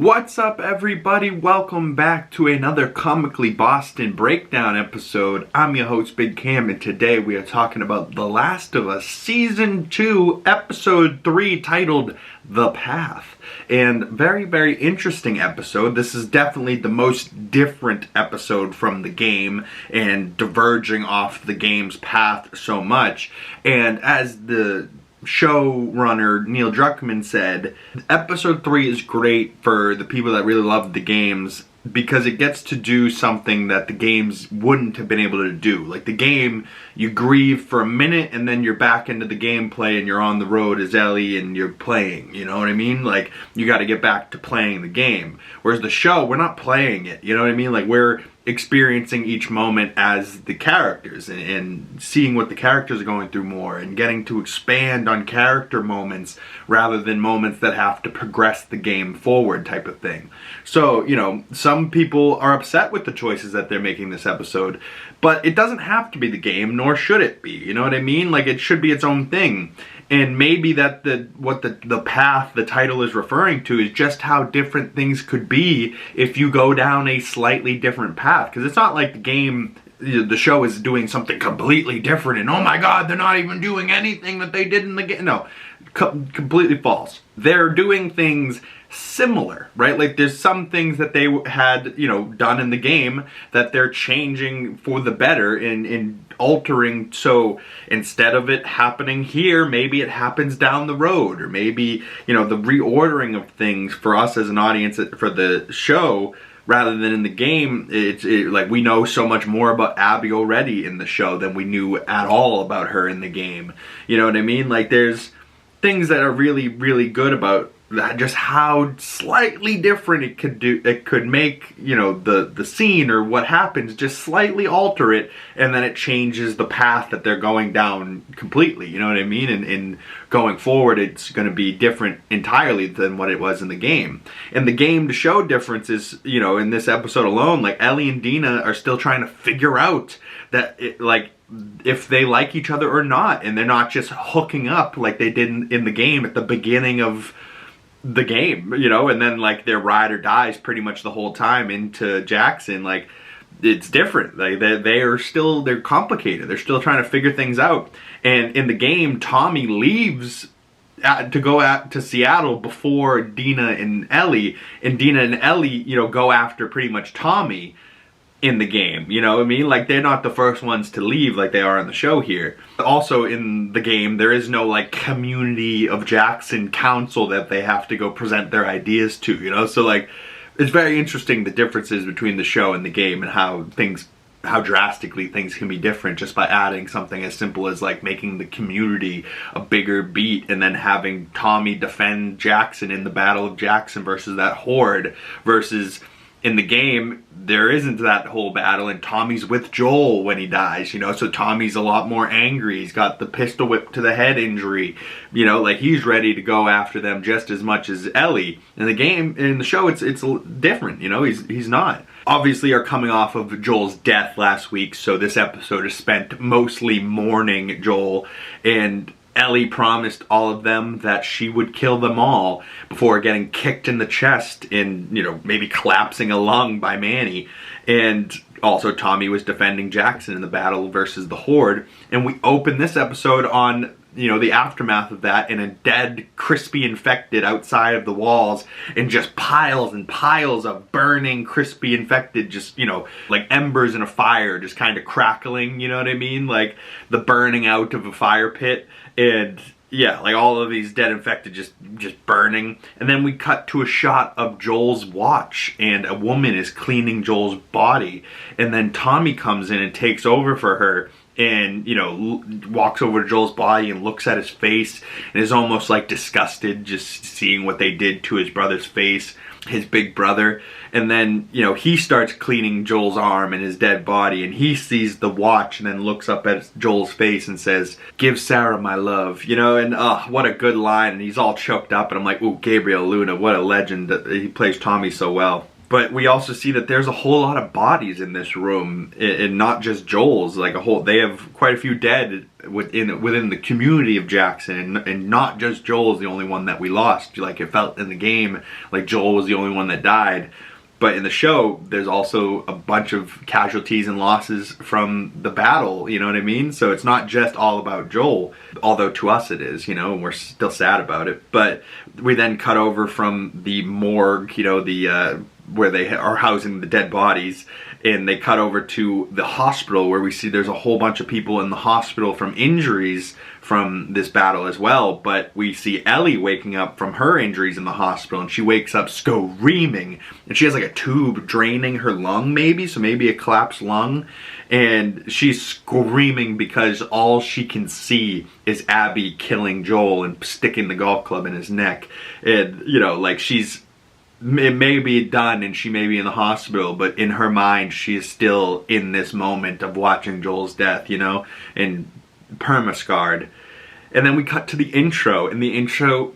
What's up, everybody? Welcome back to another Comically Boston Breakdown episode. I'm your host, Big Cam, and today we are talking about The Last of Us Season 2, Episode 3, titled The Path. And very, very interesting episode. This is definitely the most different episode from the game and diverging off the game's path so much. And as the showrunner Neil Druckmann said, episode 3 is great for the people that really love the games because it gets to do something that the games wouldn't have been able to do. Like the game, you grieve for a minute and then you're back into the gameplay and you're on the road as Ellie and you're playing, you know what I mean? Like you got to get back to playing the game. Whereas the show, we're not playing it, you know what I mean? Like we're experiencing each moment as the characters and seeing what the characters are going through more and getting to expand on character moments rather than moments that have to progress the game forward type of thing. So, you know, some people are upset with the choices that they're making this episode, but it doesn't have to be the game, nor should it be, you know what I mean? Like it should be its own thing. And maybe that the path the title is referring to is just how different things could be if you go down a slightly different path. Because it's not like the game, the show is doing something completely different and oh my god, they're not even doing anything that they did in the game. No, completely false. They're doing things similar, right? Like there's some things that they had, you know, done in the game that they're changing for the better and altering. So instead of it happening here, maybe it happens down the road, or maybe, you know, the reordering of things for us as an audience for the show rather than in the game. Like we know so much more about Abby already in the show than we knew at all about her in the game. You know what I mean? Like there's things that are really, really good about just how slightly different it could make, you know, the scene or what happens, just slightly alter it, and then it changes the path that they're going down completely, you know what I mean? And going forward, it's going to be different entirely than what it was in the game. In the game, to show differences, you know, in this episode alone, like Ellie and Dina are still trying to figure out that, if they like each other or not, and they're not just hooking up like they did in the game at the beginning of the game, you know, and then like their ride or dies pretty much the whole time into Jackson. Like it's different. Like they're complicated. They're still trying to figure things out. And in the game, Tommy leaves to go out to Seattle before Dina and Ellie, and Dina and Ellie, you know, go after pretty much Tommy in the game, you know what I mean? Like they're not the first ones to leave like they are on the show here. Also in the game, there is no like community of Jackson council that they have to go present their ideas to, you know? So like it's very interesting the differences between the show and the game and how drastically things can be different just by adding something as simple as like making the community a bigger beat and then having Tommy defend Jackson in the Battle of Jackson versus that horde, versus in the game, there isn't that whole battle, and Tommy's with Joel when he dies, you know, so Tommy's a lot more angry. He's got the pistol whip to the head injury, you know, like he's ready to go after them just as much as Ellie. In the game, in the show, it's different, you know, he's not. Obviously are coming off of Joel's death last week, so this episode is spent mostly mourning Joel, and Ellie promised all of them that she would kill them all before getting kicked in the chest and, you know, maybe collapsing a lung by Manny. And also Tommy was defending Jackson in the battle versus the Horde. And we open this episode on, you know, the aftermath of that in a dead, crispy infected outside of the walls, and just piles and piles of burning, crispy infected, just, you know, like embers in a fire, just kind of crackling, you know what I mean? Like the burning out of a fire pit. And yeah, like all of these dead infected just burning. And then we cut to a shot of Joel's watch, and a woman is cleaning Joel's body. And then Tommy comes in and takes over for her, and, you know, walks over to Joel's body and looks at his face and is almost like disgusted just seeing what they did to his brother's face, his big brother. And then, you know, he starts cleaning Joel's arm and his dead body, and he sees the watch and then looks up at Joel's face and says, "Give Sarah my love," you know, and what a good line. And he's all choked up, and I'm like, ooh, Gabriel Luna, what a legend. He plays Tommy so well. But we also see that there's a whole lot of bodies in this room, and not just Joel's. Like they have quite a few dead within the community of Jackson, and not just Joel's the only one that we lost. Like it felt in the game like Joel was the only one that died. But in the show, there's also a bunch of casualties and losses from the battle, you know what I mean? So it's not just all about Joel, although to us it is, you know, and we're still sad about it. But we then cut over from the morgue, you know, where they are housing the dead bodies, and they cut over to the hospital where we see there's a whole bunch of people in the hospital from injuries from this battle as well. But we see Ellie waking up from her injuries in the hospital, and she wakes up screaming, and she has like a tube draining her lung maybe, so maybe a collapsed lung, and she's screaming because all she can see is Abby killing Joel and sticking the golf club in his neck. And you know, like it may be done and she may be in the hospital, but in her mind she is still in this moment of watching Joel's death, you know, and perma-scarred. And then we cut to the intro, and the intro,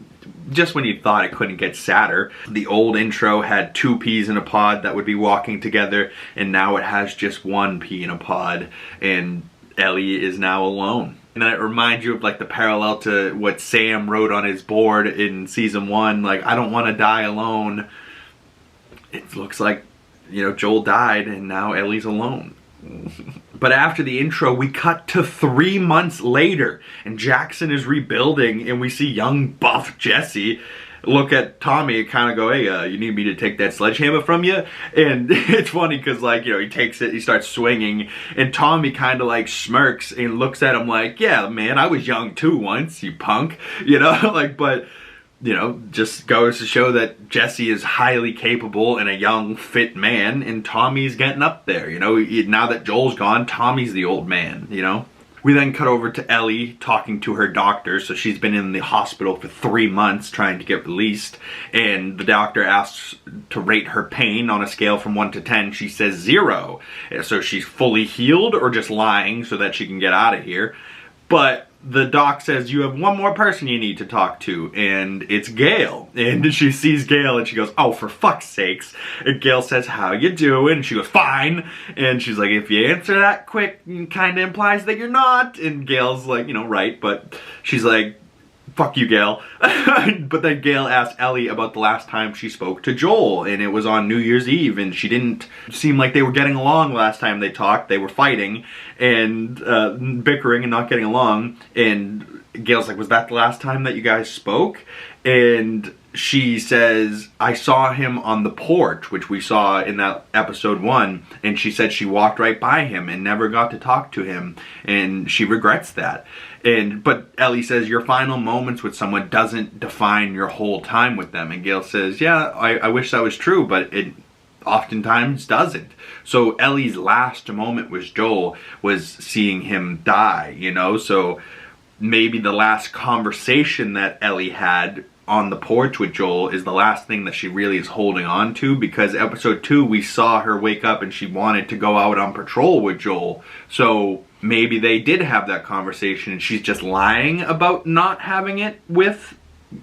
just when you thought it couldn't get sadder, the old intro had 2 peas in a pod that would be walking together, and now it has just 1 pea in a pod, and Ellie is now alone. And then it reminds you of like the parallel to what Sam wrote on his board in season 1, like, I don't want to die alone. It looks like, you know, Joel died and now Ellie's alone. But after the intro, we cut to 3 months later, and Jackson is rebuilding, and we see young buff Jesse look at Tommy and kind of go, hey, you need me to take that sledgehammer from you? And it's funny because, like, you know, he takes it, he starts swinging, and Tommy kind of like smirks and looks at him like, yeah, man, I was young too once, you punk, you know, like, but, you know, just goes to show that Jesse is highly capable and a young, fit man, and Tommy's getting up there, you know, now that Joel's gone, Tommy's the old man, you know. We then cut over to Ellie talking to her doctor. So she's been in the hospital for 3 months trying to get released. And the doctor asks to rate her pain on a scale from 1 to 10. She says 0. So she's fully healed or just lying so that she can get out of here. But the doc says you have 1 more person you need to talk to, and it's Gail. And she sees Gail and she goes, oh, for fuck's sakes. And Gail says, how you doing? And she goes, fine. And she's like, if you answer that quick, it kind of implies that you're not. And Gail's like, you know, right. But she's like, fuck you, Gail. But then Gail asked Ellie about the last time she spoke to Joel, and it was on New Year's Eve, and she didn't seem like they were getting along last time they talked. They were fighting and bickering and not getting along. And Gail's like, was that the last time that you guys spoke? And she says, I saw him on the porch, which we saw in that episode 1, and she said she walked right by him and never got to talk to him, and she regrets that. But Ellie says, your final moments with someone doesn't define your whole time with them. And Gail says, yeah, I wish that was true, but it oftentimes doesn't. So Ellie's last moment with Joel was seeing him die, you know? So maybe the last conversation that Ellie had on the porch with Joel is the last thing that she really is holding on to, because episode 2 we saw her wake up and she wanted to go out on patrol with Joel. So maybe they did have that conversation and she's just lying about not having it with,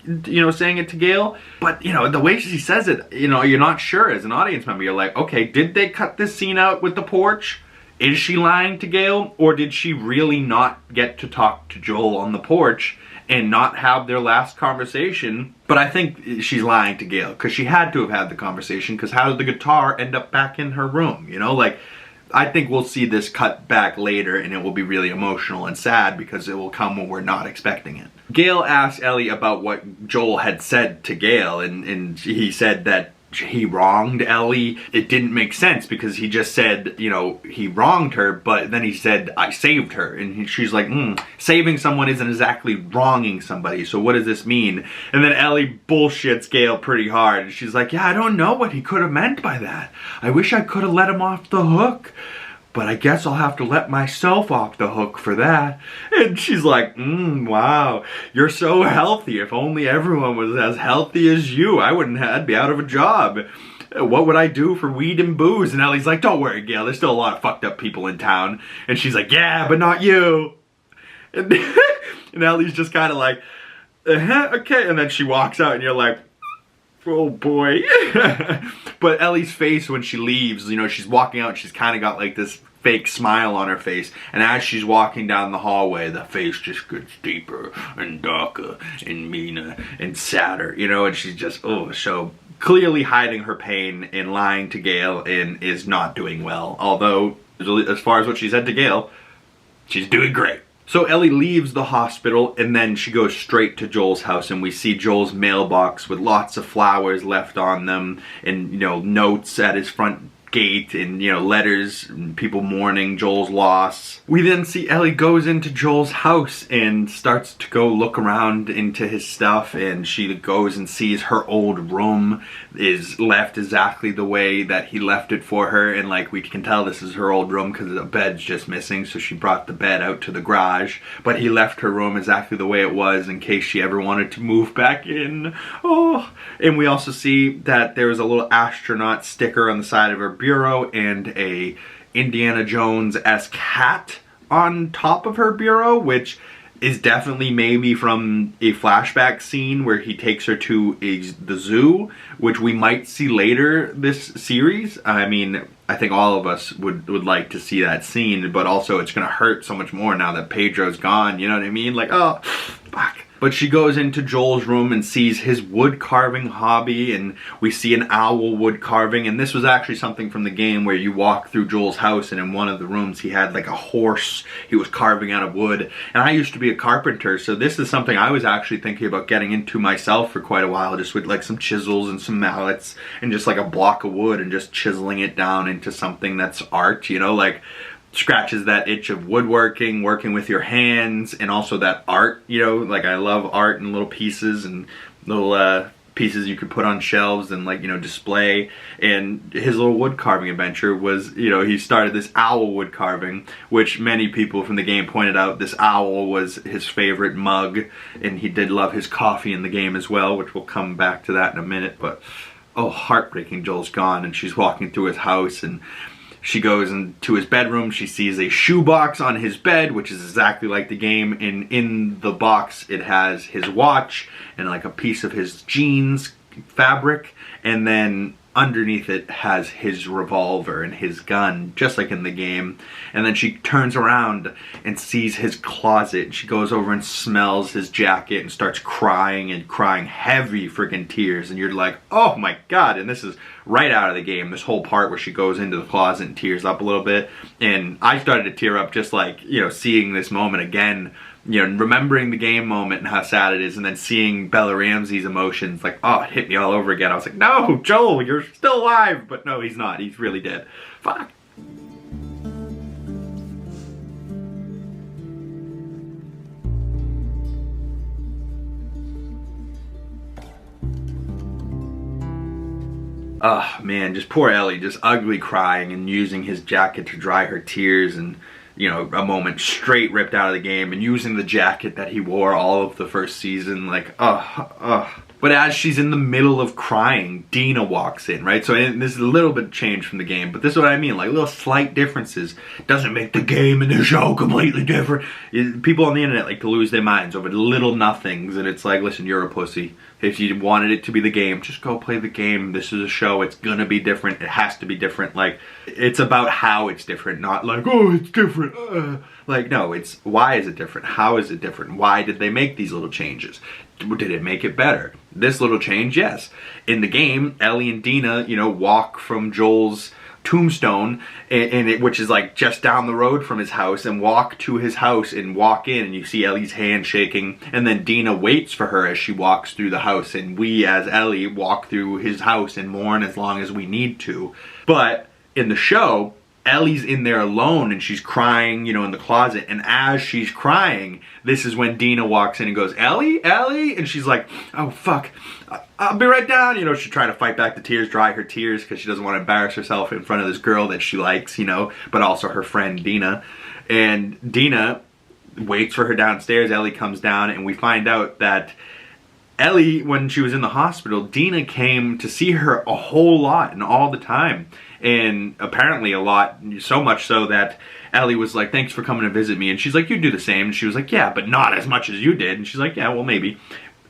you know, saying it to Gail. But, you know, the way she says it, you know, you're not sure as an audience member. You're like, okay, did they cut this scene out with the porch? Is she lying to Gail? Or did she really not get to talk to Joel on the porch and not have their last conversation? But I think she's lying to Gail, because she had to have had the conversation, because how did the guitar end up back in her room? You know, like, I think we'll see this cut back later and it will be really emotional and sad because it will come when we're not expecting it. Gail asked Ellie about what Joel had said to Gail, and he said that he wronged Ellie. It didn't make sense because he just said, you know, he wronged her, but then he said, I saved her. And she's like, saving someone isn't exactly wronging somebody, so what does this mean? And then Ellie bullshits Gail pretty hard. And she's like, yeah, I don't know what he could have meant by that. I wish I could have let him off the hook, but I guess I'll have to let myself off the hook for that. And she's like, wow, you're so healthy. If only everyone was as healthy as you, I'd be out of a job. What would I do for weed and booze? And Ellie's like, don't worry, Gail, there's still a lot of fucked up people in town. And she's like, yeah, but not you. And, and Ellie's just kind of like, okay. And then she walks out and you're like, Oh boy. But Ellie's face when she leaves, you know, she's walking out, she's kind of got like this fake smile on her face, and as she's walking down the hallway, the face just gets deeper and darker and meaner and sadder, you know, and she's just, oh, so clearly hiding her pain and lying to Gail and is not doing well. Although, as far as what she said to Gail, she's doing great. So Ellie leaves the hospital and then she goes straight to Joel's house, and we see Joel's mailbox with lots of flowers left on them and, you know, notes at his front gate and, you know, letters and people mourning Joel's loss. We then see Ellie goes into Joel's house and starts to go look around into his stuff, and she goes and sees her old room is left exactly the way that he left it for her, and like we can tell this is her old room because the bed's just missing, so she brought the bed out to the garage, but he left her room exactly the way it was in case she ever wanted to move back in. Oh, and we also see that there is a little astronaut sticker on the side of her bureau and a Indiana Jones-esque hat on top of her bureau, which is definitely maybe from a flashback scene where he takes her to the zoo, which we might see later this series. I mean, I think all of us would like to see that scene, but also it's gonna hurt so much more now that Pedro's gone, you know what I mean? Like, oh, fuck. But she goes into Joel's room and sees his wood carving hobby, and we see an owl wood carving, and this was actually something from the game where you walk through Joel's house and in one of the rooms he had like a horse he was carving out of wood. And I used to be a carpenter, so this is something I was actually thinking about getting into myself for quite a while, just with like some chisels and some mallets and just like a block of wood and just chiseling it down into something that's art, you know, like scratches that itch of woodworking, working with your hands, and also that art, you know, like I love art and little pieces and little pieces you could put on shelves and, like, you know, display. And his little wood carving adventure was, you know, he started this owl wood carving, which many people from the game pointed out this owl was his favorite mug, and he did love his coffee in the game as well, which we'll come back to that in a minute. But oh, heartbreaking, Joel's gone, and she's walking through his house, and she goes into his bedroom. She sees a shoebox on his bed, which is exactly like the game. And in the box, it has his watch and like a piece of his jeans fabric. And then underneath it has his revolver and his gun, just like in the game. And then she turns around and sees his closet. She goes over and smells his jacket and starts crying, and crying heavy freaking tears. And you're like, oh my god. And this is right out of the game, this whole part where she goes into the closet and tears up a little bit. And I started to tear up just like, you know, seeing this moment again, you know, remembering the game moment and how sad it is, and then seeing Bella Ramsey's emotions, like, oh, it hit me all over again. I was like, no, Joel, you're still alive. But no, he's not. He's really dead. Fuck. Oh man, just poor Ellie, just ugly crying and using his jacket to dry her tears, and, you know, a moment straight ripped out of the game, and using the jacket that he wore all of the first season, like, But as she's in the middle of crying, Dina walks in, right? So this is a little bit changed from the game, but this is what I mean, like little slight differences doesn't make the game and the show completely different. People on the internet like to lose their minds over little nothings, and it's like, listen, you're a pussy. If you wanted it to be the game, just go play the game. This is a show. It's gonna be different. It has to be different. Like, it's about how it's different, not like, oh, it's different. Like, no, it's why is it different? How is it different? Why did they make these little changes? Did it make it better? This little change, yes. In the game, Ellie and Dina, you know, walk from Joel's tombstone, which is like just down the road from his house, and walk to his house and walk in, and you see Ellie's hand shaking, and then Dina waits for her as she walks through the house, and we as Ellie walk through his house and mourn as long as we need to. But in the show, Ellie's in there alone and she's crying, you know, in the closet, and as she's crying, this is when Dina walks in and goes, Ellie, Ellie, and she's like, oh fuck, I'll be right down, you know. She's trying to fight back the tears, dry her tears, because she doesn't want to embarrass herself in front of this girl that she likes, you know, but also her friend Dina. And Dina waits for her downstairs. Ellie comes down, and we find out that Ellie, when she was in the hospital, Dina came to see her a whole lot and all the time. And apparently a lot, so much so that Ellie was like, thanks for coming to visit me. And she's like, you do the same. And she was like, yeah, but not as much as you did. And she's like, yeah, well, maybe.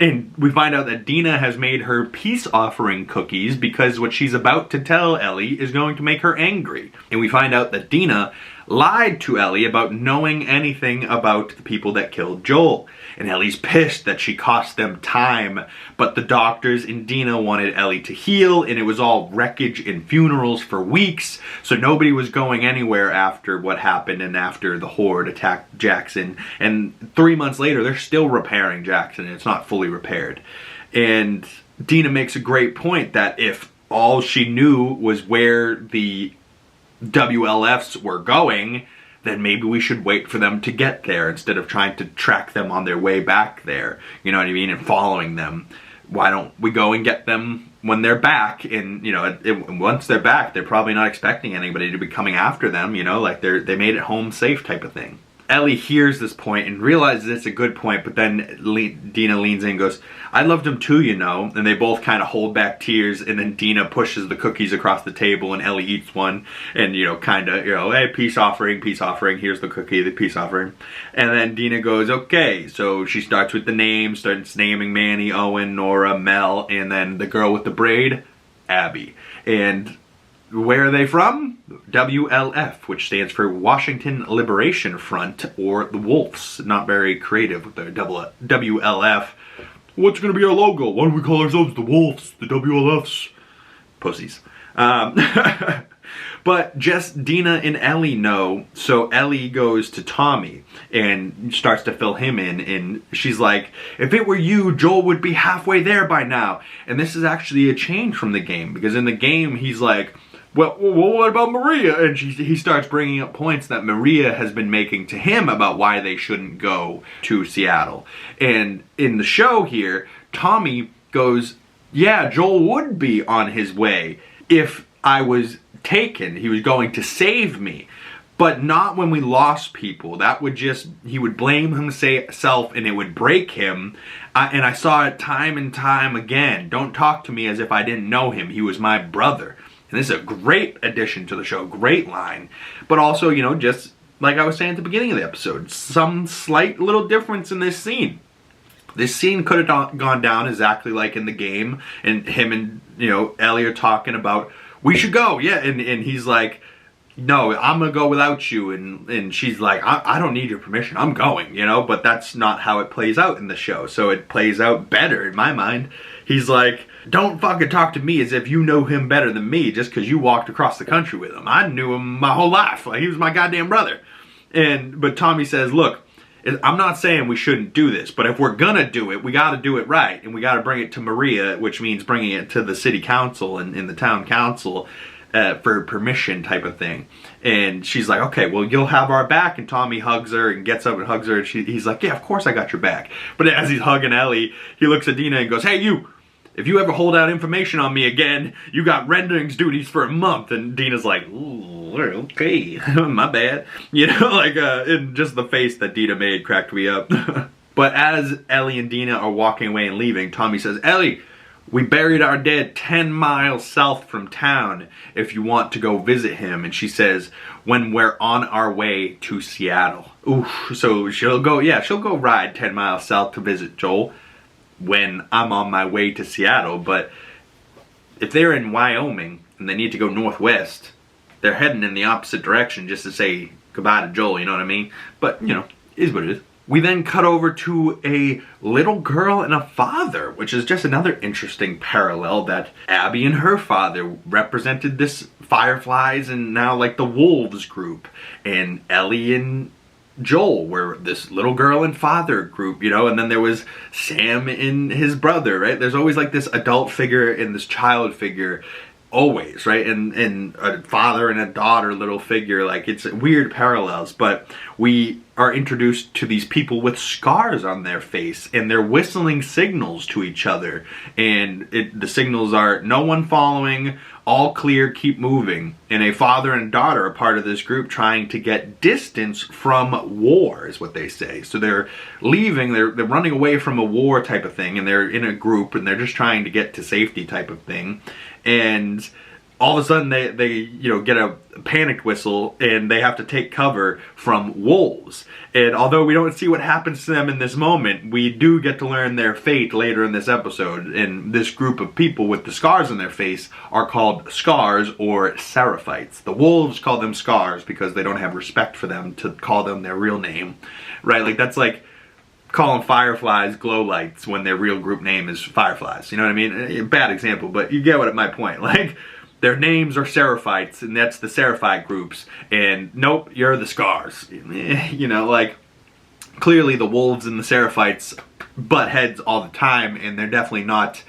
And we find out that Dina has made her peace offering cookies because what she's about to tell Ellie is going to make her angry. And we find out that Dina lied to Ellie about knowing anything about the people that killed Joel. And Ellie's pissed that she cost them time, but the doctors and Dina wanted Ellie to heal, and it was all wreckage and funerals for weeks, so nobody was going anywhere after what happened and after the Horde attacked Jackson. And 3 months later, they're still repairing Jackson, and it's not fully repaired. And Dina makes a great point that if all she knew was where the WLFs were going, then maybe we should wait for them to get there instead of trying to track them on their way back there. You know what I mean? And following them. Why don't we go and get them when they're back? And, you know, once they're back, they're probably not expecting anybody to be coming after them, you know, like they made it home safe type of thing. Ellie hears this point and realizes it's a good point, but then Dina leans in and goes, I loved him too, you know. And they both kind of hold back tears, and then Dina pushes the cookies across the table and Ellie eats one and, you know, kind of, you know, hey, peace offering, here's the cookie, the peace offering. And then Dina goes, okay. So she starts with the names, starts naming Manny, Owen, Nora, Mel, and then the girl with the braid, Abby. And where are they from? WLF, which stands for Washington Liberation Front, or the Wolves. Not very creative with their WLF. What's going to be our logo? Why don't we call ourselves the Wolves, the WLFs? Pussies. But just Dina and Ellie know, so Ellie goes to Tommy and starts to fill him in, and she's like, if it were you, Joel would be halfway there by now. And this is actually a change from the game, because in the game he's like, well, what about Maria? And he starts bringing up points that Maria has been making to him about why they shouldn't go to Seattle. And in the show here, Tommy goes, yeah, Joel would be on his way if I was taken. He was going to save me. But not when we lost people. That would just, he would blame himself and it would break him. And I saw it time and time again. Don't talk to me as if I didn't know him. He was my brother. And this is a great addition to the show, great line. But also, you know, just like I was saying at the beginning of the episode, some slight little difference in this scene. This scene could have gone down exactly like in the game, and him and, you know, Ellie are talking about, we should go, yeah, and he's like, no, I'm gonna go without you, and she's like, I don't need your permission, I'm going, you know, but that's not how it plays out in the show, so it plays out better in my mind. He's like, don't fucking talk to me as if you know him better than me just because you walked across the country with him. I knew him my whole life. Like, he was my goddamn brother. But Tommy says, look, I'm not saying we shouldn't do this, but if we're gonna do it, we gotta do it right. And we gotta bring it to Maria, which means bringing it to the city council and the town council for permission type of thing. And she's like, okay, well, you'll have our back. And Tommy hugs her and gets up and hugs her. And he's like, yeah, of course I got your back. But as he's hugging Ellie, he looks at Dina and goes, hey, you. If you ever hold out information on me again, you got renderings duties for a month. And Dina's like, ooh, okay, my bad. You know, like, and just the face that Dina made cracked me up. But as Ellie and Dina are walking away and leaving, Tommy says, Ellie, we buried our dead 10 miles south from town if you want to go visit him. And she says, when we're on our way to Seattle. Ooh, so she'll go ride 10 miles south to visit Joel when I'm on my way to Seattle. But if they're in Wyoming and they need to go northwest, they're heading in the opposite direction just to say goodbye to Joel, you know what I mean? But, you know, it is what it is. We then cut over to a little girl and a father, which is just another interesting parallel that Abby and her father represented this Fireflies and now like the Wolves group, and Ellie and Joel were this little girl and father group, you know, and then there was Sam and his brother, right? There's always like this adult figure and this child figure, always, right? And a father and a daughter little figure, like it's weird parallels, but we are introduced to these people with scars on their face and they're whistling signals to each other, and the signals are no one following, all clear, keep moving. And a father and daughter are part of this group trying to get distance from war, is what they say. So they're leaving, they're running away from a war type of thing, and they're in a group and they're just trying to get to safety type of thing. And all of a sudden they get a panic whistle and they have to take cover from wolves. And although we don't see what happens to them in this moment, we do get to learn their fate later in this episode. And this group of people with the scars on their face are called Scars or Seraphites. The wolves call them Scars because they don't have respect for them to call them their real name, right? Like that's like calling fireflies glow lights when their real group name is fireflies. You know what I mean? Bad example, but you get what my point. Like, their names are Seraphites, and that's the Seraphite groups. And nope, you're the Scars. You know, like, clearly the wolves and the Seraphites butt heads all the time, and they're definitely not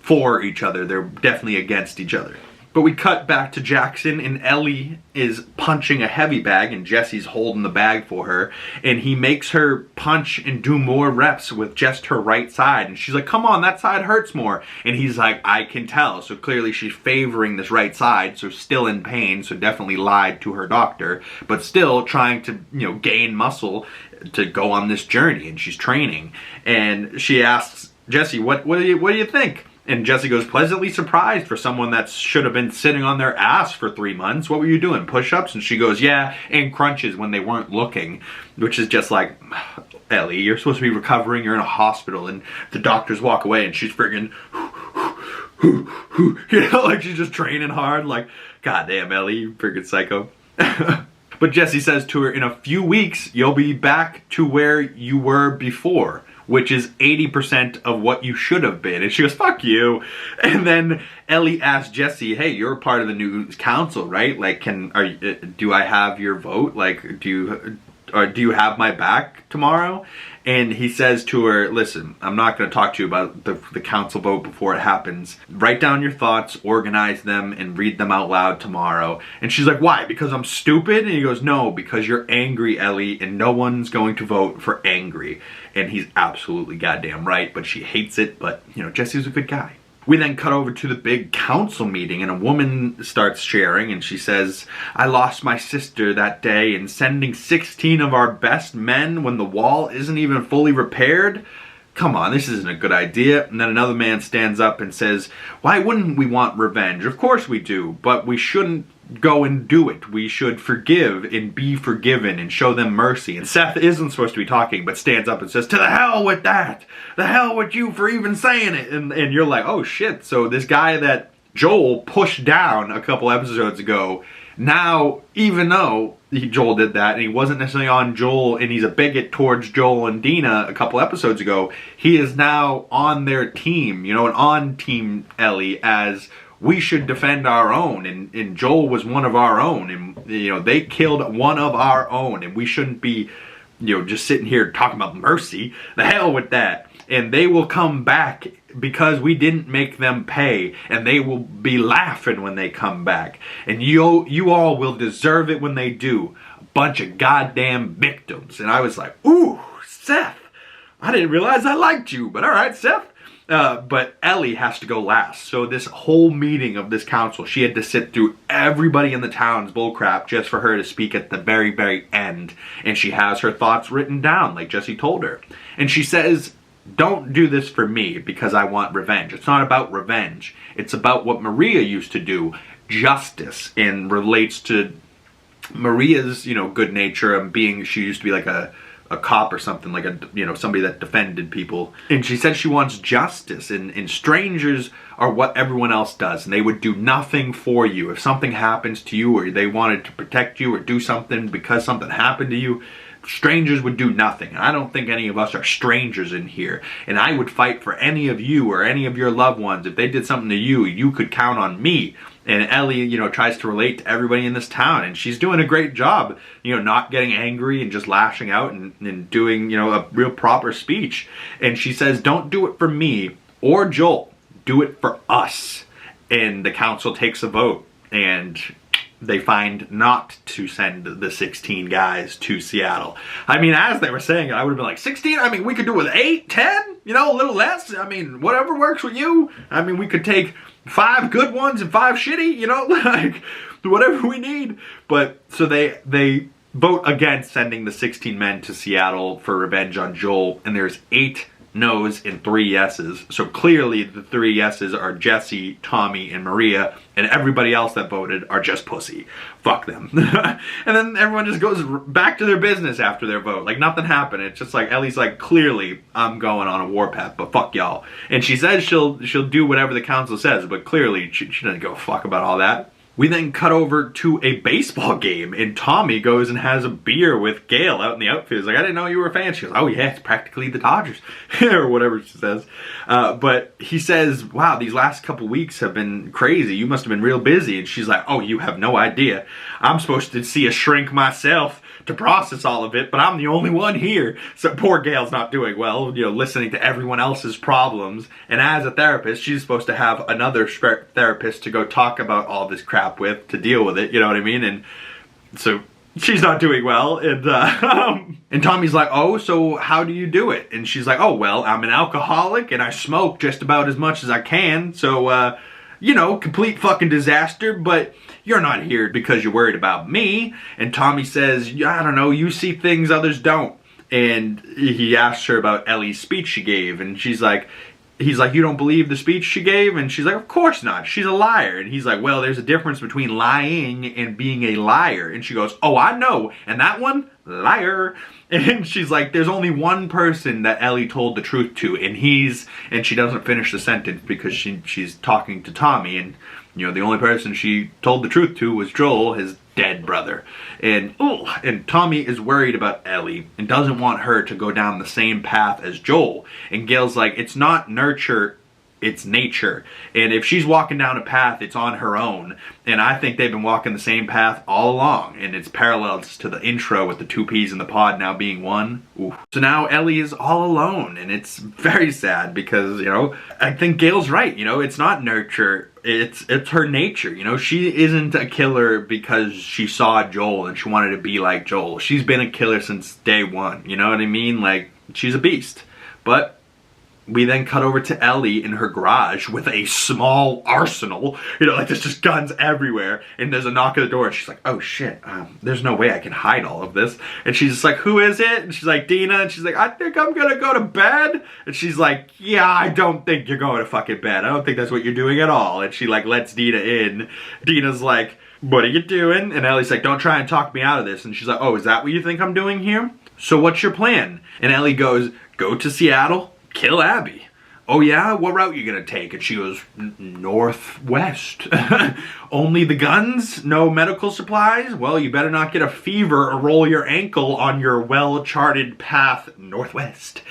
for each other. They're definitely against each other. But we cut back to Jackson, and Ellie is punching a heavy bag, and Jesse's holding the bag for her. And he makes her punch and do more reps with just her right side. And she's like, come on, that side hurts more. And he's like, I can tell. So clearly she's favoring this right side, so still in pain, so definitely lied to her doctor. But still trying to, gain muscle to go on this journey, and she's training. And she asks Jesse, what do you think? And Jesse goes, pleasantly surprised for someone that should have been sitting on their ass for 3 months. What were you doing, push-ups? And she goes, yeah, and crunches when they weren't looking. Which is just like, Ellie, you're supposed to be recovering, you're in a hospital, and the doctors walk away and she's friggin', like she's just training hard. Like, goddamn, Ellie, you friggin' psycho. But Jesse says to her, in a few weeks, you'll be back to where you were before, which is 80% of what you should have been. And she goes, fuck you. And then Ellie asks Jesse, hey, you're part of the new council, right? Like, do I have your vote? Like, do you have my back tomorrow? And he says to her, listen, I'm not going to talk to you about the council vote before it happens. Write down your thoughts, organize them, and read them out loud tomorrow. And she's like, why? Because I'm stupid? And he goes, no, because you're angry, Ellie, and no one's going to vote for angry. And he's absolutely goddamn right, but she hates it. But, Jesse's a good guy. We then cut over to the big council meeting, and a woman starts sharing, and she says, I lost my sister that day, and sending 16 of our best men when the wall isn't even fully repaired? Come on, this isn't a good idea. And then another man stands up and says, why wouldn't we want revenge? Of course we do, but we shouldn't go and do it. We should forgive and be forgiven and show them mercy. And Seth isn't supposed to be talking, but stands up and says, to the hell with that! The hell with you for even saying it! And you're like, oh shit, so this guy that Joel pushed down a couple episodes ago, now, even though Joel did that, and he wasn't necessarily on Joel, and he's a bigot towards Joel and Dina a couple episodes ago, he is now on their team, and on Team Ellie, as we should defend our own, and Joel was one of our own, and they killed one of our own, and we shouldn't be just sitting here talking about mercy. The hell with that. And they will come back because we didn't make them pay, and they will be laughing when they come back, and you all will deserve it when they do. A bunch of goddamn victims. And I was like, ooh, Seth, I didn't realize I liked you, but all right, Seth. But Ellie has to go last. So this whole meeting of this council, she had to sit through everybody in the town's bullcrap just for her to speak at the very, very end. And she has her thoughts written down, like Jesse told her. And she says, don't do this for me because I want revenge. It's not about revenge. It's about what Maria used to do, justice, and relates to Maria's, good nature and she used to be like a cop or something, like somebody that defended people. And she said she wants justice, and strangers are what everyone else does, and they would do nothing for you. If something happens to you, or they wanted to protect you or do something because something happened to you, strangers would do nothing. And I don't think any of us are strangers in here. And I would fight for any of you or any of your loved ones. If they did something to you, you could count on me. And Ellie, tries to relate to everybody in this town. And she's doing a great job, not getting angry and just lashing out and doing, a real proper speech. And she says, don't do it for me or Joel. Do it for us. And the council takes a vote. And they find not to send the 16 guys to Seattle. I mean, as they were saying it, I would have been like, 16? I mean, we could do it with 8, 10? A little less? I mean, whatever works with you. I mean, we could take 5 good ones and 5 shitty, like, whatever we need. But, so they vote against sending the 16 men to Seattle for revenge on Joel, and there's 8 no's and 3 yeses. So clearly the 3 yeses are Jesse, Tommy, and Maria, and everybody else that voted are just pussy. Fuck them. And then everyone just goes back to their business after their vote. Like nothing happened. It's just like Ellie's like, clearly I'm going on a warpath, but fuck y'all. And she says she'll do whatever the council says, but clearly she doesn't give a fuck about all that. We then cut over to a baseball game, and Tommy goes and has a beer with Gail out in the outfield. He's like, I didn't know you were a fan. She goes, oh yeah, it's practically the Dodgers, or whatever she says. But he says, wow, these last couple weeks have been crazy. You must have been real busy. And she's like, oh, you have no idea. I'm supposed to see a shrink myself to process all of it, but I'm the only one here. So poor Gail's not doing well, you know, listening to everyone else's problems. And as a therapist, she's supposed to have another therapist to go talk about all this crap with, to deal with it, you know what I mean? And so she's not doing well. And and Tommy's like, oh, so how do you do it? And she's like, oh, well, I'm an alcoholic and I smoke just about as much as I can. So, you know, complete fucking disaster, but you're not here because you're worried about me. And Tommy says, I don't know, you see things others don't. And he asks her about Ellie's speech she gave, and he's like, you don't believe the speech she gave? And she's like, of course not, she's a liar. And he's like, well, there's a difference between lying and being a liar. And she goes, oh, I know, and that one, liar. And she's like, there's only one person that Ellie told the truth to, and she doesn't finish the sentence because she's talking to Tommy, and you know, the only person she told the truth to was Joel, his dead brother. And Tommy is worried about Ellie and doesn't want her to go down the same path as Joel. And Gail's like, it's not nurture, it's nature. And if she's walking down a path, it's on her own. And I think they've been walking the same path all along. And it's parallels to the intro with the 2 peas in the pod now being one. Ooh. So now Ellie is all alone. And it's very sad because, you know, I think Gail's right. You know, it's not nurture. It's her nature. You know, she isn't a killer because she saw Joel and she wanted to be like Joel. She's been a killer since day one. You know what I mean? Like, she's a beast. But we then cut over to Ellie in her garage with a small arsenal. You know, like there's just guns everywhere. And there's a knock at the door. And she's like, oh shit, there's no way I can hide all of this. And she's just like, who is it? And she's like, Dina. And she's like, I think I'm gonna go to bed. And she's like, yeah, I don't think you're going to fucking bed. I don't think that's what you're doing at all. And she like lets Dina in. Dina's like, what are you doing? And Ellie's like, don't try and talk me out of this. And she's like, oh, is that what you think I'm doing here? So what's your plan? And Ellie goes, go to Seattle, kill Abby. Oh yeah? What route you gonna take? And she goes, northwest. Only the guns? No medical supplies? Well, you better not get a fever or roll your ankle on your well-charted path northwest.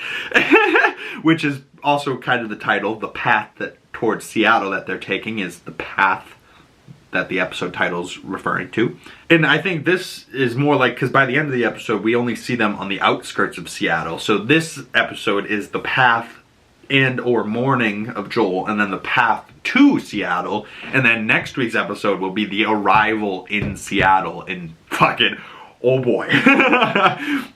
Which is also kind of the title. The path that towards Seattle that they're taking is the path that the episode title's referring to. And I think this is more like, because by the end of the episode, we only see them on the outskirts of Seattle. So this episode is the path and or morning of Joel, and then the path to Seattle. And then next week's episode will be the arrival in Seattle. And fucking, oh boy.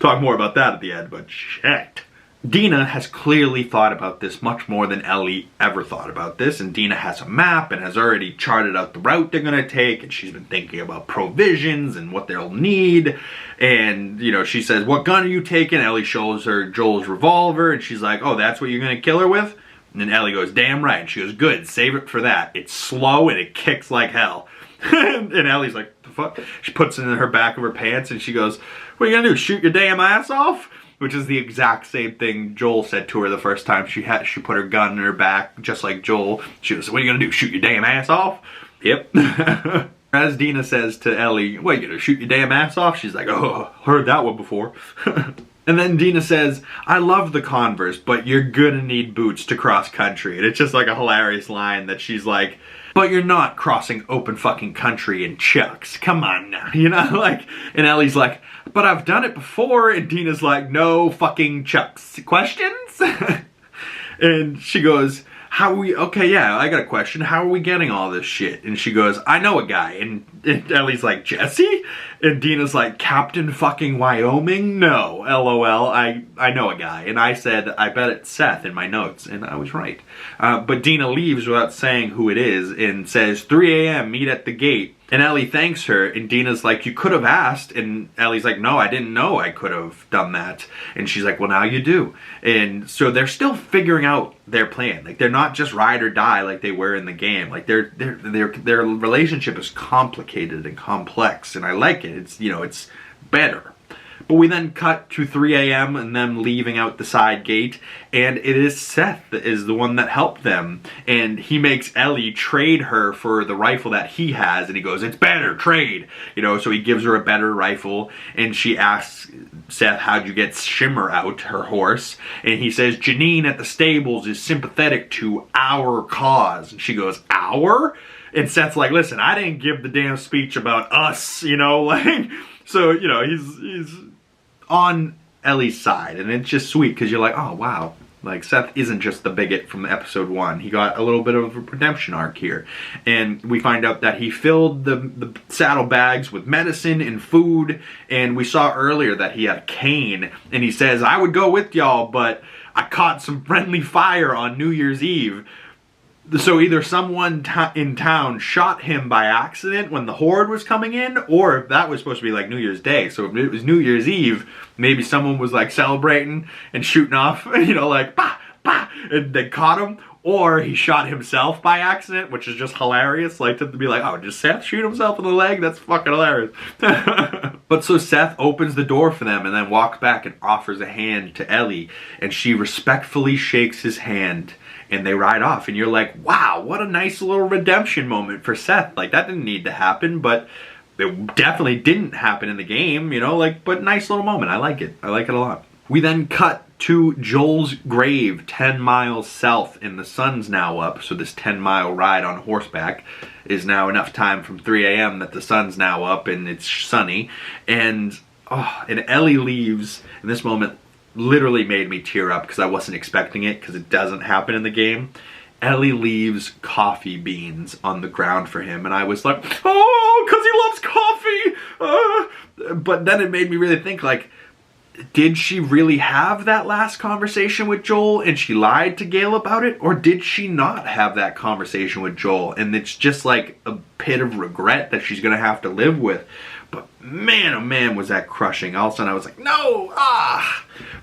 Talk more about that at the end, but shit. Dina has clearly thought about this much more than Ellie ever thought about this, and Dina has a map and has already charted out the route they're gonna take, and she's been thinking about provisions and what they'll need. And, you know, she says, what gun are you taking? Ellie shows her Joel's revolver, and she's like, oh, that's what you're gonna kill her with? And then Ellie goes, damn right. And she goes, good, save it for that. It's slow and it kicks like hell. And Ellie's like, the fuck? She puts it in her back of her pants and she goes, what are you gonna do, shoot your damn ass off? Which is the exact same thing Joel said to her the first time she put her gun in her back, just like Joel. She was, what are you gonna do, shoot your damn ass off? Yep. As Dina says to Ellie, what, you gonna shoot your damn ass off? She's like, oh, heard that one before. And then Dina says, I love the Converse, but you're gonna need boots to cross country. And it's just like a hilarious line that she's like, but you're not crossing open fucking country in Chucks. Come on now, you know, like, and Ellie's like, but I've done it before. And Dina's like, no fucking Chucks. Questions? And she goes, okay, yeah, I got a question. How are we getting all this shit? And she goes, I know a guy. And Ellie's like, Jesse? And Dina's like, Captain fucking Wyoming? No, LOL, I know a guy. And I said, I bet it's Seth in my notes. And I was right. But Dina leaves without saying who it is and says, 3 a.m., meet at the gate. And Ellie thanks her, and Dina's like, you could have asked. And Ellie's like, no, I didn't know I could have done that. And she's like, well, now you do. And so they're still figuring out their plan. Like, they're not just ride or die like they were in the game. Like, their relationship is complicated and complex, and I like it. It's, you know, it's better. But we then cut to 3 a.m. and them leaving out the side gate, and it is Seth that is the one that helped them, and he makes Ellie trade her for the rifle that he has, and he goes, it's better, trade, you know, so he gives her a better rifle, and she asks Seth, how'd you get Shimmer out, her horse, and he says, Janine at the stables is sympathetic to our cause, and she goes, our? And Seth's like, listen, I didn't give the damn speech about us, you know, like, so, you know, he's on Ellie's side, and it's just sweet because you're like, oh wow, like Seth isn't just the bigot from episode 1. He got a little bit of a redemption arc here, and we find out that he filled the saddlebags with medicine and food, and we saw earlier that he had a cane, and he says, I would go with y'all, but I caught some friendly fire on New Year's Eve. So either someone in town shot him by accident when the horde was coming in, or if that was supposed to be like New Year's Day. So if it was New Year's Eve, maybe someone was like celebrating and shooting off, you know, like, bah, bah, and they caught him. Or he shot himself by accident, which is just hilarious. Like, to be like, oh, did Seth shoot himself in the leg? That's fucking hilarious. But so Seth opens the door for them and then walks back and offers a hand to Ellie. And she respectfully shakes his hand. And they ride off, and you're like, wow, what a nice little redemption moment for Seth. Like, that didn't need to happen, but it definitely didn't happen in the game, you know, like, but nice little moment. I like it. I like it a lot. We then cut to Joel's grave 10 miles south, and the sun's now up, so this 10-mile ride on horseback is now enough time from 3 a.m. that the sun's now up, and it's sunny, and Ellie leaves in this moment. Literally made me tear up because I wasn't expecting it, because it doesn't happen in the game. Ellie leaves coffee beans on the ground for him, and I was like, oh, because he loves coffee. But then it made me really think, like, did she really have that last conversation with Joel and she lied to Gail about it? Or did she not have that conversation with Joel and it's just like a pit of regret that she's going to have to live with? But man, oh man, was that crushing. All of a sudden I was like, no,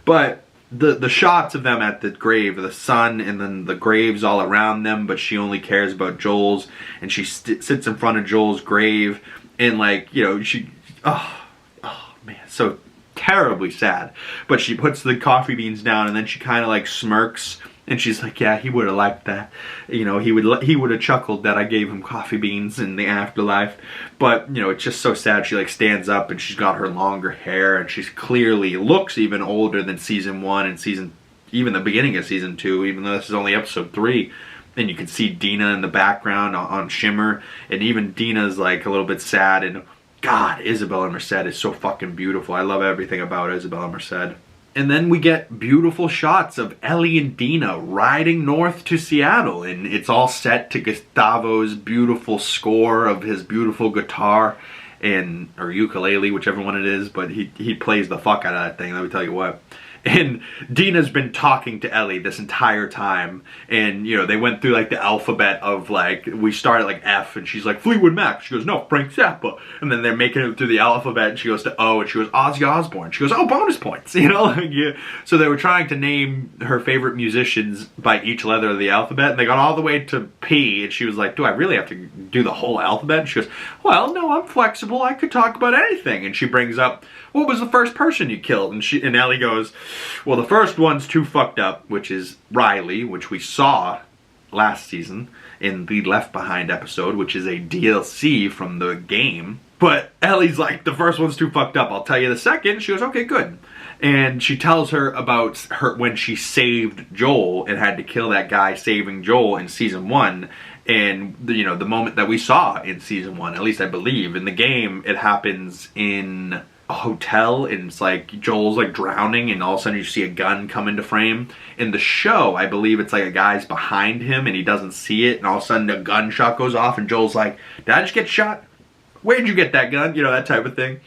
But the shots of them at the grave, the sun and then the graves all around them, but she only cares about Joel's, and she sits in front of Joel's grave and, like, you know, oh man, so terribly sad. But she puts the coffee beans down and then she kind of like smirks. And she's like, yeah, he would have liked that. You know, he would have chuckled that I gave him coffee beans in the afterlife. But, you know, it's just so sad. She, like, stands up and she's got her longer hair. And she's clearly looks even older than season 1 and even the beginning of season 2. Even though this is only episode 3. And you can see Dina in the background on Shimmer. And even Dina's, like, a little bit sad. And, God, Isabella Merced is so fucking beautiful. I love everything about Isabella Merced. And then we get beautiful shots of Ellie and Dina riding north to Seattle. And it's all set to Gustavo's beautiful score of his beautiful guitar or ukulele, whichever one it is. But he plays the fuck out of that thing, let me tell you what. And Dina's been talking to Ellie this entire time. And, you know, they went through, like, the alphabet of, like, we started, like, F. And she's like, Fleetwood Mac. She goes, no, Frank Zappa. And then they're making it through the alphabet. And she goes to O. And she goes, Ozzy Osbourne. She goes, oh, bonus points. You know, like, yeah. So they were trying to name her favorite musicians by each letter of the alphabet. And they got all the way to P. And she was like, do I really have to do the whole alphabet? And she goes, well, no, I'm flexible. I could talk about anything. And she brings up, what was the first person you killed? And Ellie goes, well, the first one's too fucked up, which is Riley, which we saw last season in the Left Behind episode, which is a DLC from the game. But Ellie's like, the first one's too fucked up. I'll tell you the second. She goes, okay, good. And she tells her about when she saved Joel and had to kill that guy saving Joel in season 1. And, you know, the moment that we saw in season 1, at least I believe. In the game, it happens in a hotel, and it's like Joel's like drowning, and all of a sudden you see a gun come into frame. In the show, I believe it's like a guy's behind him and he doesn't see it, and all of a sudden a gunshot goes off and Joel's like, did I just get shot? Where'd you get that gun? You know, that type of thing.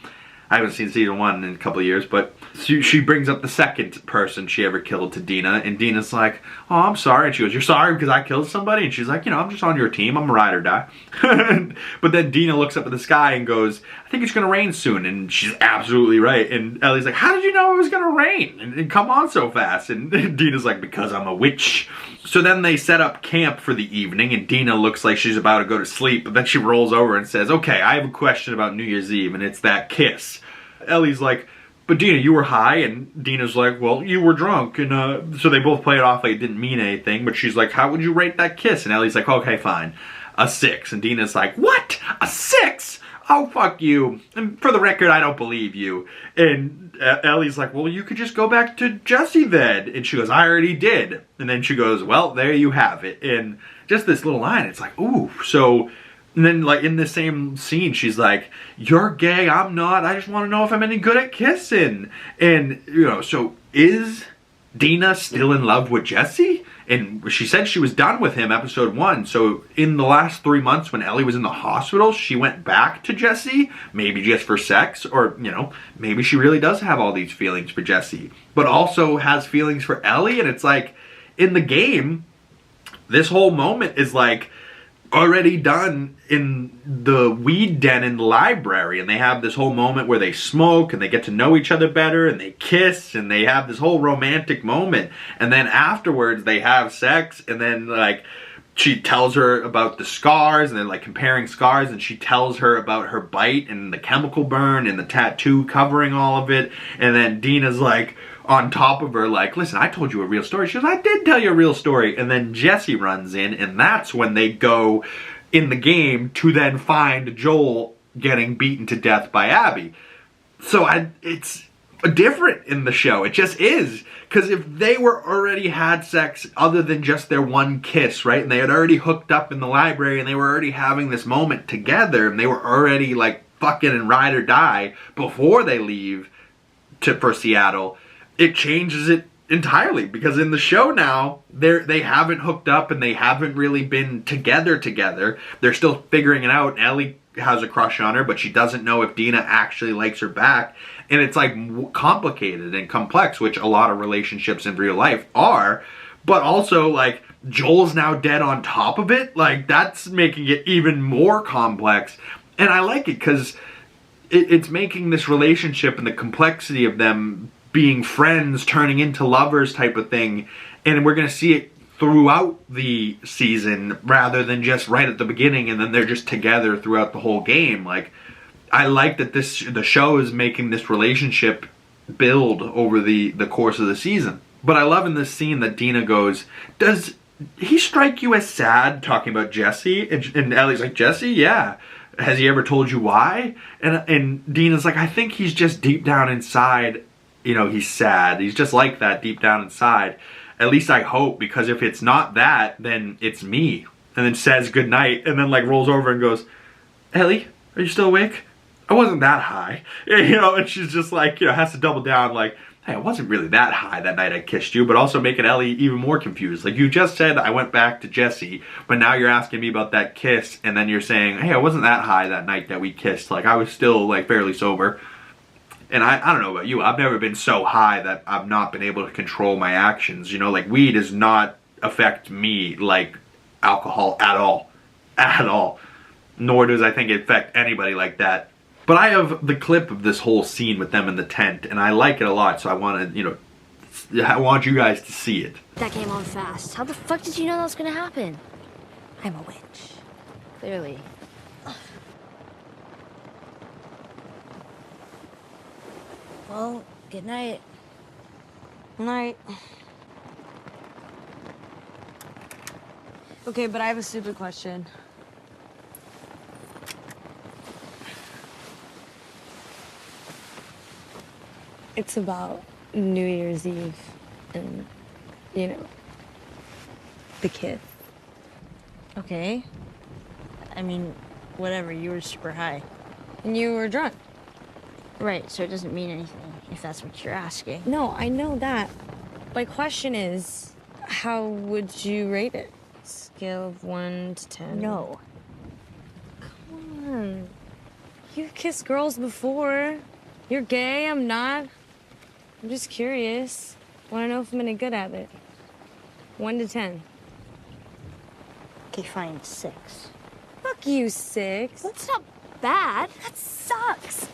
I haven't seen season 1 in a couple of years, but she brings up the second person she ever killed to Dina, and Dina's like, oh, I'm sorry. And she goes, you're sorry because I killed somebody? And she's like, you know, I'm just on your team. I'm a ride or die. But then Dina looks up at the sky and goes, I think it's going to rain soon. And she's absolutely right. And Ellie's like, how did you know it was going to rain? And come on so fast. And Dina's like, because I'm a witch. So then they set up camp for the evening, and Dina looks like she's about to go to sleep, but then she rolls over and says, okay, I have a question about New Year's Eve, and it's that kiss. Ellie's like, but Dina, you were high, and Dina's like, well, you were drunk, and so they both play it off like it didn't mean anything, but she's like, how would you rate that kiss? And Ellie's like, okay, fine, a 6. And Dina's like, what? A 6? Oh, fuck you. And for the record, I don't believe you. And Ellie's like, well, you could just go back to Jesse then. And she goes, I already did. And then she goes, well, there you have it. And just this little line, it's like, ooh. So, and then like in the same scene, she's like, you're gay, I'm not. I just want to know if I'm any good at kissing. And, you know, so is Dina still in love with Jesse? And she said she was done with him episode 1. So in the last 3 months when Ellie was in the hospital, she went back to Jesse, maybe just for sex, or, you know, maybe she really does have all these feelings for Jesse, but also has feelings for Ellie. And it's like, in the game, this whole moment is like already done in the weed den in the library, and they have this whole moment where they smoke and they get to know each other better and they kiss and they have this whole romantic moment, and then afterwards they have sex, and then like she tells her about the scars, and they're like comparing scars, and she tells her about her bite and the chemical burn and the tattoo covering all of it, and then Dina's like on top of her like, listen, I told you a real story. She goes, I did tell you a real story. And then Jesse runs in, and that's when they go in the game to then find Joel getting beaten to death by Abby. So it's different in the show. It just is. Because if they were already had sex other than just their one kiss, right? And they had already hooked up in the library, and they were already having this moment together, and they were already like fucking and ride or die before they leave for Seattle, it changes it entirely, because in the show now they haven't hooked up and they haven't really been together. They're still figuring it out. Ellie has a crush on her, but she doesn't know if Dina actually likes her back, and it's like complicated and complex, which a lot of relationships in real life are. But also like Joel's now dead on top of it, like that's making it even more complex. And I like it because it's making this relationship and the complexity of them being friends turning into lovers type of thing, and we're going to see it throughout the season rather than just right at the beginning and then they're just together throughout the whole game. Like, I like that the show is making this relationship build over the course of the season. But I love in this scene that Dina goes, does he strike you as sad, talking about Jesse? And Ellie's like, Jesse? Yeah. Has he ever told you why? And Dina's like, I think he's just deep down inside, you know, he's sad. He's just like that deep down inside. At least I hope, because if it's not that, then it's me. And then says goodnight, and then like rolls over and goes, Ellie, are you still awake? I wasn't that high. You know, and she's just like, you know, has to double down like, hey, I wasn't really that high that night I kissed you, but also making Ellie even more confused. Like, you just said I went back to Jesse, but now you're asking me about that kiss, and then you're saying, hey, I wasn't that high that night that we kissed. Like, I was still like fairly sober. And I don't know about you, I've never been so high that I've not been able to control my actions. You know, like weed does not affect me like alcohol at all. At all. Nor does I think it affect anybody like that. But I have the clip of this whole scene with them in the tent, and I like it a lot, so I want to, you know, I want you guys to see it. That came on fast. How the fuck did you know that was gonna happen? I'm a witch. Clearly. Well, good night. Night. Okay, but I have a stupid question. It's about New Year's Eve and, you know, the kiss. Okay. I mean, whatever, you were super high. And you were drunk. Right, so it doesn't mean anything, if that's what you're asking. No, I know that. My question is, how would you rate it? Scale of 1 to 10? No. Come on. You've kissed girls before. You're gay, I'm not. I'm just curious. Want to know if I'm any good at it. 1 to 10. Okay, fine, 6. Fuck you, 6. That's not bad. That sucks.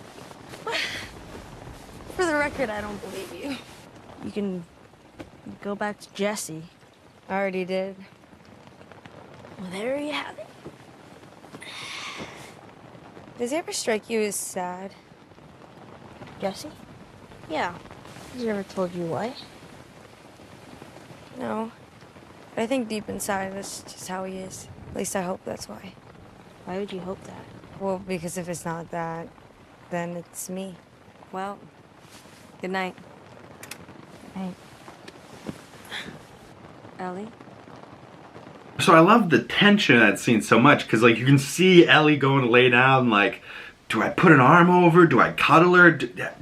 For the record, I don't believe you. You can go back to Jesse. I already did. Well, there you have it. Does he ever strike you as sad? Jesse? Yeah. Has he ever told you why? No. But I think deep inside, that's just how he is. At least I hope that's why. Why would you hope that? Well, because if it's not that, then it's me. Well, good night. Right. Ellie? So I love the tension of that scene so much, because like you can see Ellie going to lay down, like, do I put an arm over? Do I cuddle her?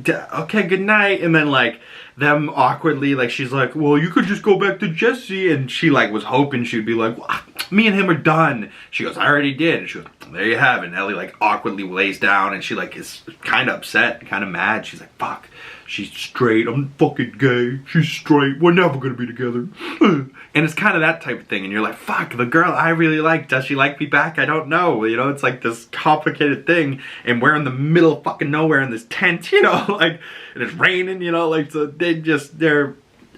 Okay, good night. And then like them awkwardly, like she's like, well, you could just go back to Jesse. And she like was hoping she'd be like, well, me and him are done. She goes, I already did. And she goes, there you have it. And Ellie like awkwardly lays down, and she like is kind of upset, kind of mad. She's like, fuck, she's straight. I'm fucking gay. She's straight. We're never gonna be together. And it's kind of that type of thing. And you're like, fuck, the girl I really like, does she like me back? I don't know. You know, it's like this complicated thing. And we're in the middle of fucking nowhere in this tent, you know, like, and it's raining, you know, like, so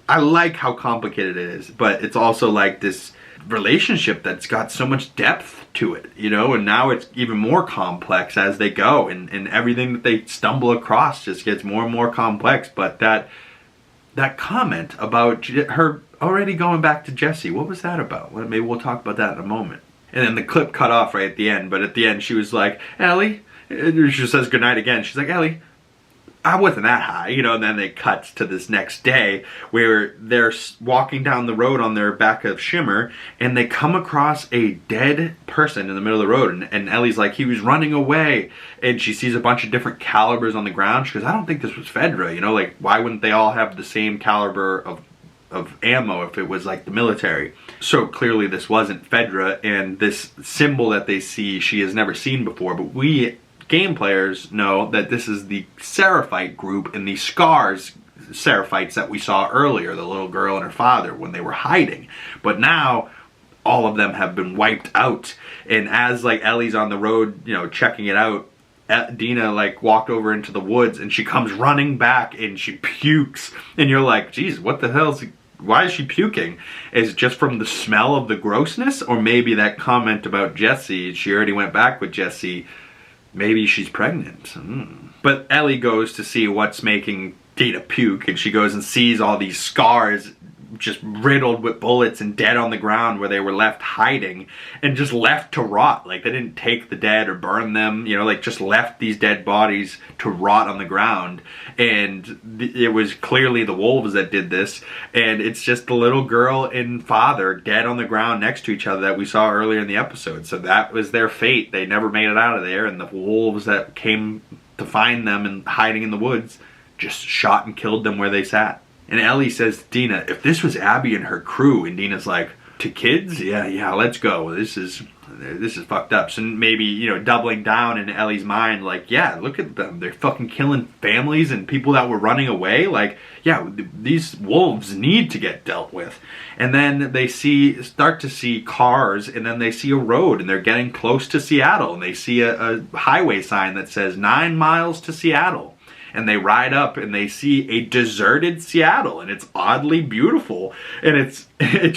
I like how complicated it is. But it's also like this relationship that's got so much depth to it, you know, and now it's even more complex as they go, and everything that they stumble across just gets more and more complex. But that comment about her already going back to Jesse, what was that about? Well, maybe we'll talk about that in a moment. And then the clip cut off right at the end, but at the end she was like, Ellie, she says goodnight again. She's like, Ellie, I wasn't that high, you know. And then they cut to this next day where they're walking down the road on their back of Shimmer, and they come across a dead person in the middle of the road, and Ellie's like, he was running away. And she sees a bunch of different calibers on the ground. She goes, I don't think this was Fedra, you know, like, why wouldn't they all have the same caliber of ammo if it was like the military? So clearly this wasn't Fedra, and this symbol that they see she has never seen before. But we game players know that this is the Seraphite group and the Scars Seraphites that we saw earlier, the little girl and her father, when they were hiding. But now all of them have been wiped out, and as like Ellie's on the road, you know, checking it out, Dina like walked over into the woods, and she comes running back and she pukes, and you're like, geez, what the hell's, why is she puking? Is it just from the smell of the grossness? Or maybe that comment about Jesse, she already went back with Jesse, maybe she's pregnant. But Ellie goes to see what's making Dina puke, and she goes and sees all these scars just riddled with bullets and dead on the ground where they were left hiding and just left to rot. Like, they didn't take the dead or burn them, you know, like just left these dead bodies to rot on the ground. And it was clearly the wolves that did this, and it's just the little girl and father dead on the ground next to each other that we saw earlier in the episode. So that was their fate. They never made it out of there, and the wolves that came to find them and hiding in the woods just shot and killed them where they sat. And Ellie says to Dina, if this was Abby and her crew, and Dina's like, to kids? Yeah, let's go. This is fucked up. So maybe, you know, doubling down in Ellie's mind, like, yeah, look at them. They're fucking killing families and people that were running away. Like, yeah, these wolves need to get dealt with. And then they start to see cars, and then they see a road, and they're getting close to Seattle, and they see a highway sign that says 9 miles to Seattle. And they ride up and they see a deserted Seattle, and it's oddly beautiful, and it's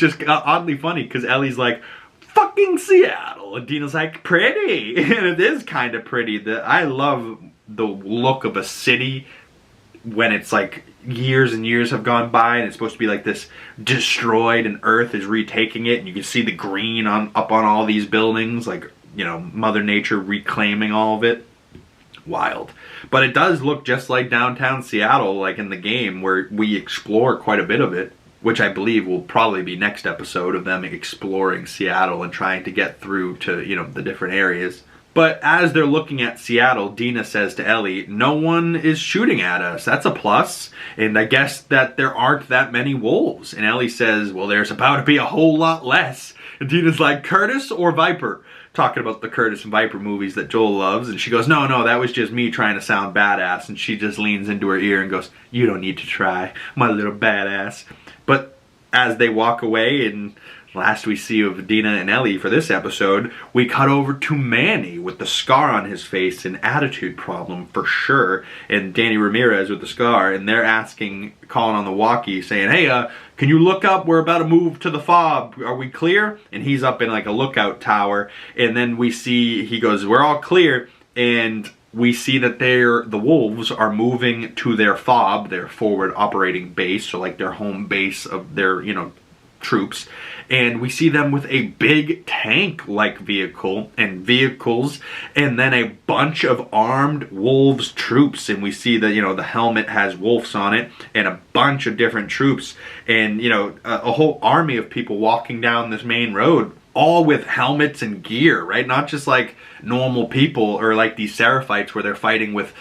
just oddly funny because Ellie's like, fucking Seattle, and Dina's like, pretty. And it is kind of pretty. I love the look of a city when it's like years and years have gone by and it's supposed to be like this destroyed, and Earth is retaking it, and you can see the green up on all these buildings, like, you know, Mother Nature reclaiming all of it. Wild. But it does look just like downtown Seattle, like in the game, where we explore quite a bit of it, which I believe will probably be next episode of them exploring Seattle and trying to get through to, you know, the different areas. But as they're looking at Seattle, Dina says to Ellie, no one is shooting at us. That's a plus. And I guess that there aren't that many wolves. And Ellie says, well, there's about to be a whole lot less. And Dina's like, Curtis or Viper? talking about the Curtis and Viper movies that Joel loves, and she goes, no, that was just me trying to sound badass, and she just leans into her ear and goes, you don't need to try, my little badass. But as they walk away, and last we see of Dina and Ellie for this episode, we cut over to Manny with the scar on his face, an attitude problem for sure, and Danny Ramirez with the scar, and they're calling on the walkie, saying, hey, can you look up? We're about to move to the fob. Are we clear? And he's up in like a lookout tower, and then we see, he goes, we're all clear, and we see that the wolves are moving to their fob, their forward operating base, so like their home base of their, troops, and we see them with a big tank-like vehicle and vehicles, and then a bunch of armed wolves troops, and we see that, the helmet has wolves on it, and a bunch of different troops, and, a whole army of people walking down this main road, all with helmets and gear, right? Not just like normal people or like these Seraphites where they're fighting with,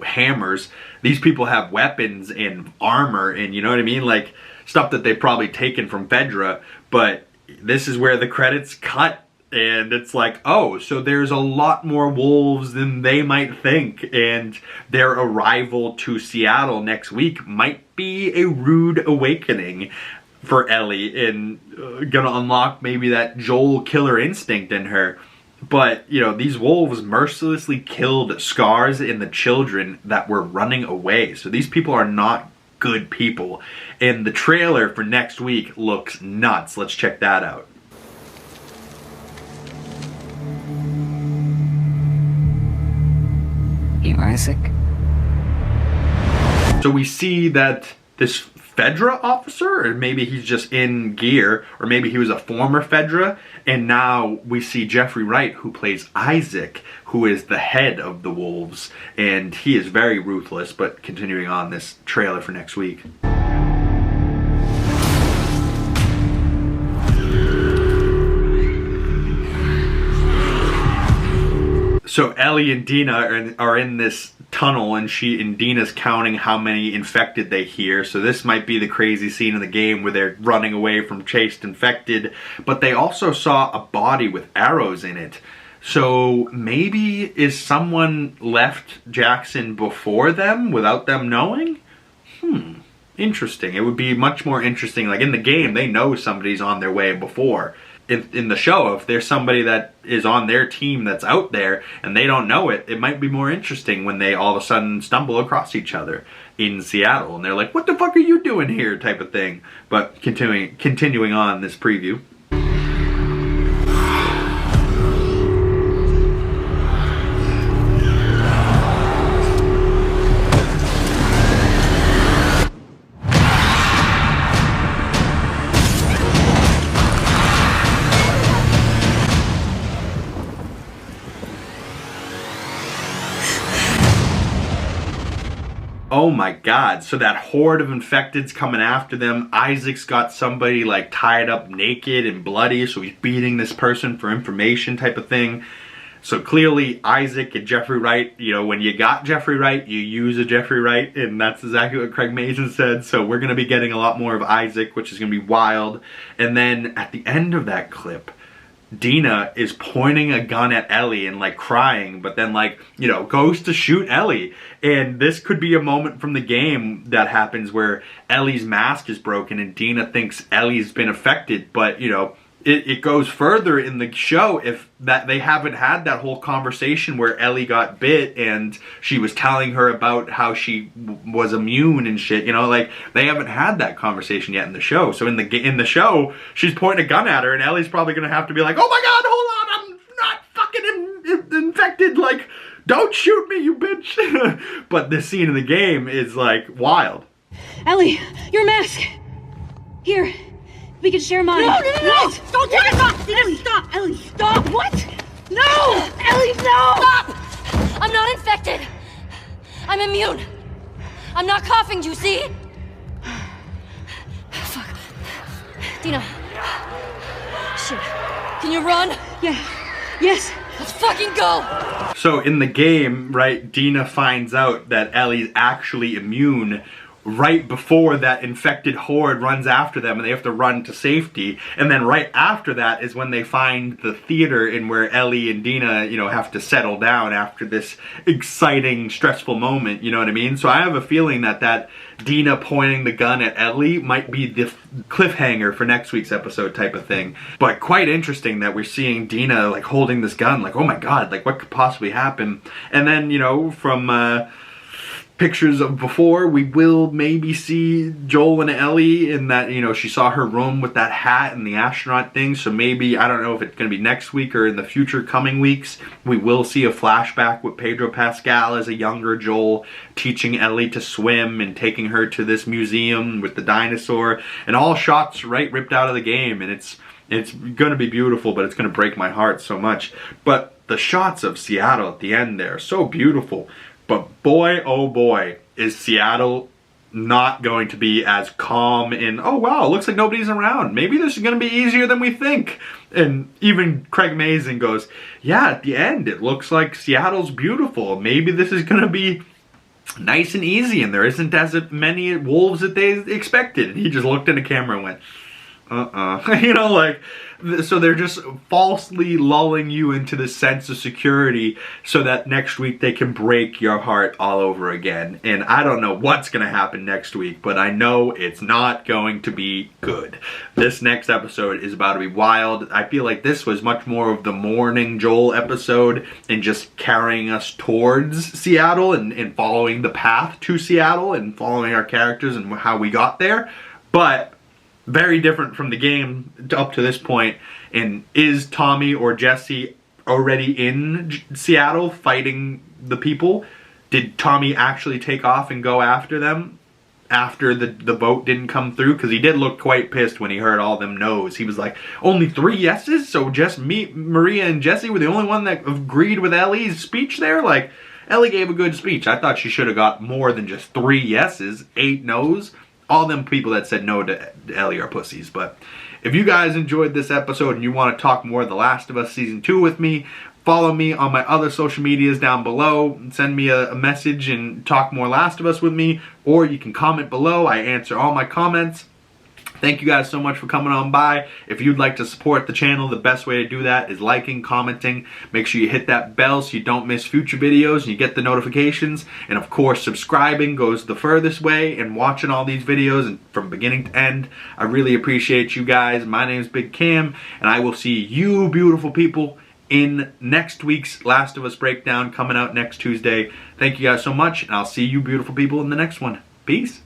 hammers. These people have weapons and armor and, you know what I mean? Like, stuff that they've probably taken from Fedra, but this is where the credits cut, and it's like, oh, so there's a lot more wolves than they might think, and their arrival to Seattle next week might be a rude awakening for Ellie, and gonna unlock maybe that Joel killer instinct in her. But, these wolves mercilessly killed Scars and the children that were running away, so these people are not good people. And the trailer for next week looks nuts. Let's check that out. You Isaac? So we see that this Fedra officer, or maybe he's just in gear, or maybe he was a former Fedra, and now we see Jeffrey Wright, who plays Isaac, who is the head of the wolves, and he is very ruthless. But continuing on this trailer for next week. So Ellie and Dina are in this tunnel, and Dina's counting how many infected they hear. So this might be the crazy scene in the game where they're running away from chased infected. But they also saw a body with arrows in it. So maybe is someone left Jackson before them without them knowing? Interesting. It would be much more interesting. Like in the game, they know somebody's on their way before. In the show, if there's somebody that is on their team that's out there and they don't know it, it might be more interesting when they all of a sudden stumble across each other in Seattle and they're like, what the fuck are you doing here, type of thing. But continuing on this preview. Oh my god, so that horde of infecteds coming after them. Isaac's got somebody like tied up naked and bloody, so he's beating this person for information type of thing. So clearly Isaac and Jeffrey Wright, when you got Jeffrey Wright, you use a Jeffrey Wright, and that's exactly what Craig Mazin said. So we're going to be getting a lot more of Isaac, which is going to be wild. And then at the end of that clip, Dina is pointing a gun at Ellie and like crying, but then like, goes to shoot Ellie. And this could be a moment from the game that happens where Ellie's mask is broken and Dina thinks Ellie's been affected, but it goes further in the show if that they haven't had that whole conversation where Ellie got bit and she was telling her about how she was immune and shit, like they haven't had that conversation yet in the show. So in the show, she's pointing a gun at her and Ellie's probably gonna have to be like, oh my god, hold on, I'm not fucking infected, like don't shoot me, you bitch. But this scene in the game is like wild. Ellie, your mask. Here. We can share mine. No! Don't take it off! Ellie, stop! Ellie, stop! What? No! Ellie, no! Stop! I'm not infected. I'm immune. I'm not coughing, do you see? Fuck. Dina. Shit. Can you run? Yeah. Yes. Let's fucking go! So in the game, right, Dina finds out that Ellie's actually immune right before that infected horde runs after them and they have to run to safety. And then right after that is when they find the theater in where Ellie and Dina, you know, have to settle down after this exciting, stressful moment, you know what I mean? So I have a feeling that Dina pointing the gun at Ellie might be the cliffhanger for next week's episode type of thing. But quite interesting that we're seeing Dina like holding this gun, like, oh my god, like what could possibly happen? And then, you know, from pictures of before, we will maybe see Joel and Ellie in that, you know, she saw her room with that hat and the astronaut thing. So maybe, I don't know if it's going to be next week or in the future coming weeks, we will see a flashback with Pedro Pascal as a younger Joel teaching Ellie to swim and taking her to this museum with the dinosaur, and all shots right ripped out of the game. And it's going to be beautiful, but it's going to break my heart so much. But the shots of Seattle at the end there, so beautiful. But boy, oh boy, is Seattle not going to be as calm in, oh wow, it looks like nobody's around. Maybe this is going to be easier than we think. And even Craig Mazin goes, yeah, at the end, it looks like Seattle's beautiful. Maybe this is going to be nice and easy and there isn't as many wolves that they expected. And he just looked in the camera and went, you know, like, so they're just falsely lulling you into this sense of security so that next week they can break your heart all over again. And I don't know what's going to happen next week, but I know it's not going to be good. This next episode is about to be wild. I feel like this was much more of the Morning Joel episode and just carrying us towards Seattle and following the path to Seattle and following our characters and how we got there. But very different from the game up to this point. And is Tommy or Jesse already in Seattle fighting the people? Did Tommy actually take off and go after them after the boat didn't come through? Because he did look quite pissed when he heard all them no's. He was like, only 3 yeses? So just me, Maria, and Jesse were the only one that agreed with Ellie's speech there? Like, Ellie gave a good speech. I thought she should have got more than just 3 yeses, 8 no's. All them people that said no to Ellie are pussies. But if you guys enjoyed this episode and you want to talk more of The Last of Us Season 2 with me, follow me on my other social medias down below. Send me a message and talk more Last of Us with me. Or you can comment below. I answer all my comments. Thank you guys so much for coming on by. If you'd like to support the channel, the best way to do that is liking, commenting. Make sure you hit that bell so you don't miss future videos and you get the notifications. And of course, subscribing goes the furthest way, and watching all these videos and from beginning to end. I really appreciate you guys. My name is Big Cam, and I will see you beautiful people in next week's Last of Us Breakdown coming out next Tuesday. Thank you guys so much, and I'll see you beautiful people in the next one. Peace.